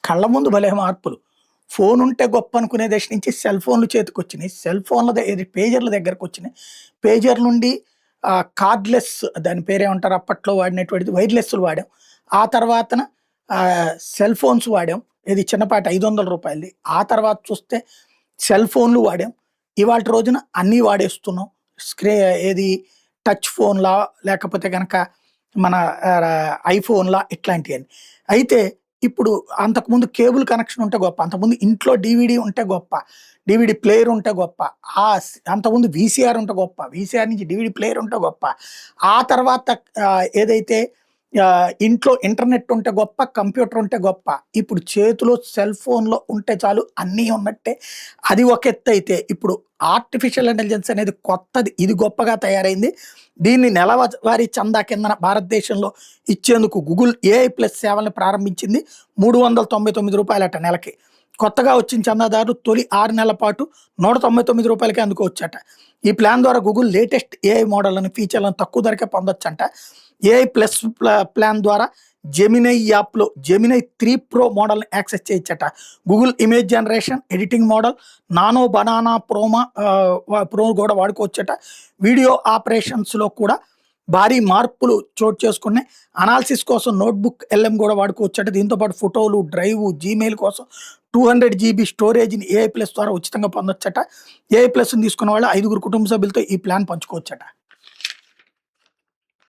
కళ్ళ ముందు భలే మార్పులు. ఫోన్ ఉంటే గొప్ప అనుకునే దశ నుంచి సెల్ ఫోన్‌లు చేతికొచ్చినియి. సెల్ ఫోన్‌ల పేజర్‌ల దగ్గరకొచ్చినియి. పేజర్ నుండి కార్డ్‌లెస్ దాని పేరేమంటారు అప్పట్లో వాడినటువంటిది వైర్‌లెస్‌లు వాడాం. ఆ తర్వాతన సెల్ ఫోన్స్ వాడాం. ఏది చిన్నపాటి రూ. 500 ఆ తర్వాత చూస్తే సెల్ ఫోన్‌లు వాడాం. ఇవాల్టి రోజున అన్నీ వాడేస్తున్నాం. స్క్రే ఏది టచ్ ఫోన్‌లా లేకపోతే గనక మన ఐఫోన్‌లా ఇట్లాంటియన్ని. అయితే ఇప్పుడు అంతకుముందు కేబుల్ కనెక్షన్ ఉంటే గొప్ప. అంతకుముందు ఇంట్లో డీవీడీ ఉంటే గొప్ప. డీవీడీ ప్లేయర్ ఉంటే గొప్ప. అంతకుముందు వీసీఆర్ ఉంటే గొప్ప. వీసీఆర్ నుంచి డీవీడీ ప్లేయర్ ఉంటే గొప్ప. ఆ తర్వాత ఏదైతే ఇంట్లో ఇంటర్నెట్ ఉంటే గొప్ప, కంప్యూటర్ ఉంటే గొప్ప. ఇప్పుడు చేతిలో సెల్ ఫోన్‌లో ఉంటే చాలు అన్నీ ఉన్నట్టే. అది ఒక ఎత్తయితే ఇప్పుడు ఆర్టిఫిషియల్ ఇంటెలిజెన్స్ అనేది కొత్తది. ఇది గొప్పగా తయారైంది. దీన్ని నెలవారీ చందా కిందన భారతదేశంలో ఇచ్చేందుకు గూగుల్ ఏఐ ప్లస్ సేవలను ప్రారంభించింది. రూ. 399 నెలకి. కొత్తగా వచ్చిన చందాదారులు తొలి 6 నెలల పాటు రూ. 199కే అందుకోవచ్చట. ఈ ప్లాన్ ద్వారా గూగుల్ లేటెస్ట్ ఏఐ మోడళ్లను, ఫీచర్లను తక్కువ ధరకే పొందొచ్చంట. ఏఐ ప్లస్ ప్లాన్ ద్వారా జెమినై యాప్‌లో జెమినై 3 ప్రో మోడల్‌ని యాక్సెస్ చేయొచ్చట. Google image generation, editing model, nano banana pro కూడా వాడుకోవచ్చట. వీడియో ఆపరేషన్స్‌లో కూడా భారీ మార్పులు చోటు చేసుకున్నాయి. అనాలిసిస్ కోసం నోట్‌బుక్ ఎల్ఎం కూడా వాడుకోవచ్చట. దీంతో పాటు ఫోటోలు, డ్రైవ్, జీమెయిల్ కోసం 200 జీబీ స్టోరేజ్‌ని ఏఐ ప్లస్ ద్వారా ఉచితంగా పొందొచ్చట. ఏఐ ప్లస్‌ని తీసుకున్న వాళ్ళు 5 కుటుంబ సభ్యులతో ఈ ప్లాన్ పంచుకోవచ్చట.